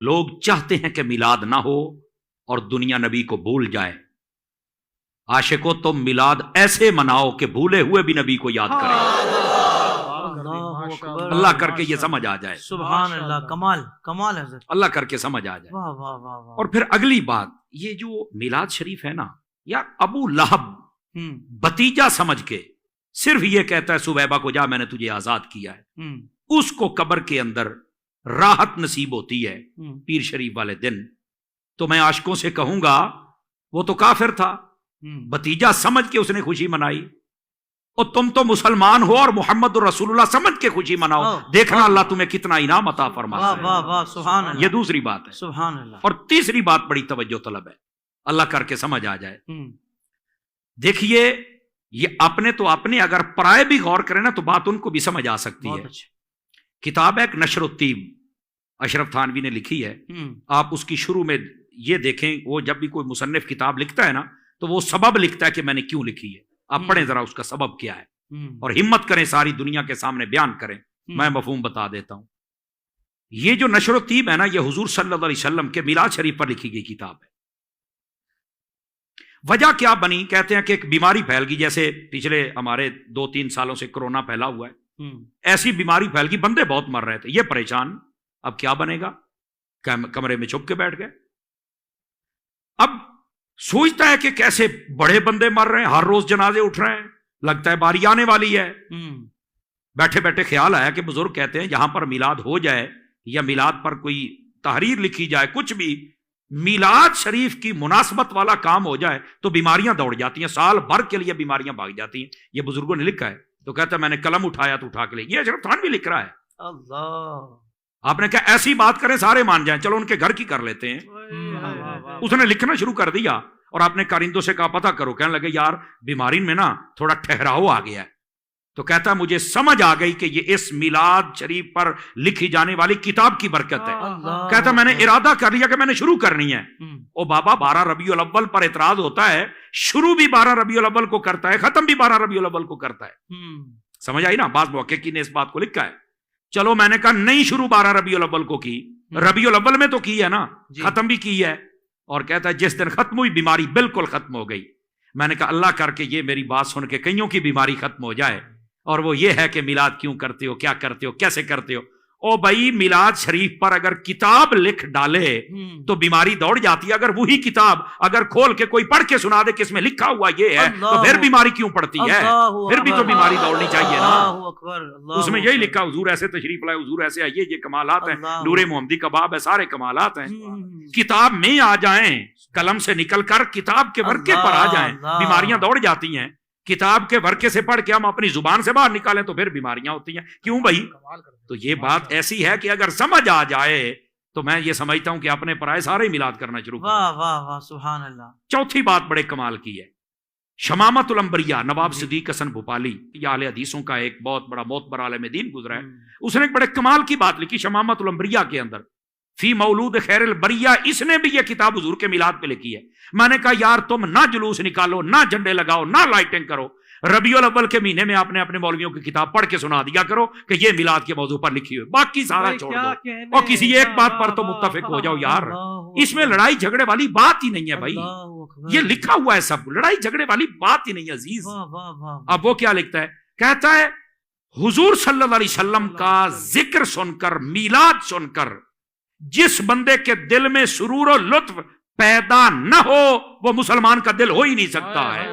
لوگ چاہتے ہیں کہ میلاد نہ ہو اور دنیا نبی کو بھول جائے. عاشقوں تم میلاد ایسے مناؤ کہ بھولے ہوئے بھی نبی کو یاد کریں. اللہ کر کے یہ سمجھ آ جائے. سبحان اللہ. کمال کمال حضرت. اللہ کر کے سمجھ آ جائے. واہ واہ واہ واہ. اور پھر اگلی بات، یہ جو میلاد شریف ہے نا، یا ابو لہب بتیجا سمجھ کے صرف یہ کہتا ہے سویبہ کو جا میں نے تجھے آزاد کیا ہے، اس کو قبر کے اندر راحت نصیب ہوتی ہے پیر شریف والے دن. تو میں عاشقوں سے کہوں گا وہ تو کافر تھا، بتیجا سمجھ کے اس نے خوشی منائی، اور تم تو مسلمان ہو اور محمد رسول اللہ سمجھ کے خوشی مناؤ. دیکھنا اللہ تمہیں کتنا انعام عطا فرماتا ہے. واہ واہ سبحان اللہ. یہ دوسری بات ہے. سبحان اللہ. اور تیسری بات بڑی توجہ طلب ہے، اللہ کر کے سمجھ آ جائے. دیکھیے یہ اپنے تو اپنے، اگر پرائے بھی غور کریں نا تو بات ان کو بھی سمجھ آ سکتی ہے. کتاب ہے ایک نشر الطیب، اشرف تھانوی نے لکھی ہے. آپ اس کی شروع میں یہ دیکھیں، وہ جب بھی کوئی مصنف کتاب لکھتا ہے نا تو وہ سبب لکھتا ہے کہ میں نے کیوں لکھی ہے. آپ پڑھیں ذرا اس کا سبب کیا ہے، اور ہمت کریں ساری دنیا کے سامنے بیان کریں. میں مفہوم بتا دیتا ہوں. یہ جو نشر الطیب ہے نا، یہ حضور صلی اللہ علیہ وسلم کے میلاد شریف پر لکھی گئی کتاب ہے. وجہ کیا بنی؟ کہتے ہیں کہ ایک بیماری پھیل گئی، جیسے پچھلے ہمارے 2-3 سالوں سے کرونا پھیلا ہوا ہے، ایسی بیماری پھیل گئی، بندے بہت مر رہے تھے، یہ پریشان اب کیا بنے گا، کمرے میں چھپ کے بیٹھ گئے. اب سوچتا ہے کہ کیسے بڑے بندے مر رہے ہیں، ہر روز جنازے اٹھ رہے ہیں، لگتا ہے باری آنے والی ہے. بیٹھے بیٹھے خیال آیا کہ بزرگ کہتے ہیں یہاں پر میلاد ہو جائے یا میلاد پر کوئی تحریر لکھی جائے، کچھ بھی میلاد شریف کی مناسبت والا کام ہو جائے تو بیماریاں دوڑ جاتی ہیں، سال بھر کے لیے بیماریاں بھاگ جاتی ہیں. یہ بزرگوں نے لکھا ہے. تو کہتا ہے میں نے قلم اٹھایا تو اٹھا کے لے. یہ اشرف تھانوی لکھ رہا ہے. اللہ. آپ نے کہا ایسی بات کریں سارے مان جائیں، چلو ان کے گھر کی کر لیتے ہیں. اس نے لکھنا شروع کر دیا، اور آپ نے کارندوں سے کہا پتہ کرو. کہنے لگے یار بیماری میں نا تھوڑا ٹھہراؤ آ گیا ہے. تو کہتا ہے مجھے سمجھ آ گئی کہ یہ اس میلاد شریف پر لکھی جانے والی کتاب کی برکت ہے. کہتا میں نے ارادہ کر لیا کہ میں نے شروع کرنی ہے. او بابا 12 ربیع الاول پر اعتراض ہوتا ہے، شروع بھی 12 ربیع الاول کو کرتا ہے، ختم بھی 12 ربیع الاول کو کرتا ہے. سمجھ آئی نا؟ بعض محققین نے اس بات کو لکھا ہے. چلو میں نے کہا نہیں، شروع 12 ربیع الاول کو کی، ربیع الاول میں تو کی ہے نا، ختم بھی کی ہے. اور کہتا ہے جس دن ختم ہوئی بیماری بالکل ختم ہو گئی. میں نے کہا اللہ کر کے یہ میری بات سن کے کئیوں کی بیماری ختم ہو جائے. اور وہ یہ ہے کہ میلاد کیوں کرتے ہو، کیا کرتے ہو، کیسے کرتے ہو. او بھائی میلاد شریف پر اگر کتاب لکھ ڈالے تو بیماری دوڑ جاتی ہے. اگر وہی کتاب اگر کھول کے کوئی پڑھ کے سنا دے کہ اس میں لکھا ہوا یہ ہے تو پھر بیماری کیوں پڑتی ہے؟ پھر بھی تو بیماری دوڑنی چاہیے نا. اس میں یہی لکھا حضور ایسے تشریف لائے، حضور ایسے آئیے، یہ کمالات ہیں، نور محمدی کا باب ہے، سارے کمالات ہیں. کتاب میں آ جائیں، قلم سے نکل کر کتاب کے ورقے پر آ جائیں، بیماریاں دوڑ جاتی ہیں. کتاب کے ورقے سے پڑھ کے ہم اپنی زبان سے باہر نکالیں تو پھر بیماریاں ہوتی ہیں. کیوں بھائی؟ تو یہ بات ایسی ہے کہ اگر سمجھ آ جائے تو میں یہ سمجھتا ہوں کہ اپنے پرائے سارے میلاد کرنا شروع کریں. واہ واہ واہ سبحان اللہ. چوتھی بات بڑے کمال کی ہے، شمامت الانبیاء، نواب صدیق حسن بھوپالی، یہ اہل حدیثوں کا ایک بہت بڑا معتبر عالم دین گزرا ہے. اس نے ایک بڑے کمال کی بات لکھی شمامت الانبیاء کے اندر، فی مولود خیر البریہ. اس نے بھی یہ کتاب حضور کے میلاد پہ لکھی ہے. میں نے کہا یار تم نہ جلوس نکالو، نہ جھنڈے لگاؤ، نہ لائٹنگ کرو، ربیع الاول کے مہینے میں آپ نے اپنے مولویوں کی کتاب پڑھ کے سنا دیا کرو کہ یہ میلاد کے موضوع پر لکھی ہوئی، باقی سارا چھوڑ دو اور کسی ایک بات پر تو متفق ہو جاؤ. یار اس میں لڑائی جھگڑے والی بات ہی نہیں ہے بھائی، یہ لکھا ہوا ہے سب، لڑائی جھگڑے والی بات ہی نہیں ہے عزیز. اب وہ کیا لکھتا ہے؟ کہتا ہے حضور صلی اللہ علیہ وسلم کا ذکر سن کر، میلاد سن کر جس بندے کے دل میں سرور و لطف پیدا نہ ہو وہ مسلمان کا دل ہو ہی نہیں سکتا ہے.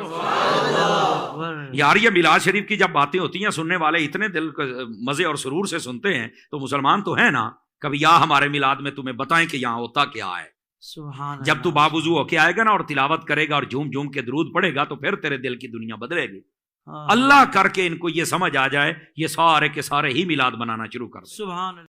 یار یہ میلاد شریف کی جب باتیں ہوتی ہیں سننے والے اتنے دل مزے اور سرور سے سنتے ہیں تو مسلمان تو ہے نا. کبھی یا ہمارے میلاد میں تمہیں بتائیں کہ یہاں ہوتا کیا ہے. جب تو باوضو ہو کے آئے گا نا اور تلاوت کرے گا اور جھوم جھوم کے درود پڑھے گا تو پھر تیرے دل کی دنیا بدلے گی. اللہ کر کے ان کو یہ سمجھ آ جائے، یہ سارے کے سارے ہی میلاد بنانا شروع کر دیں.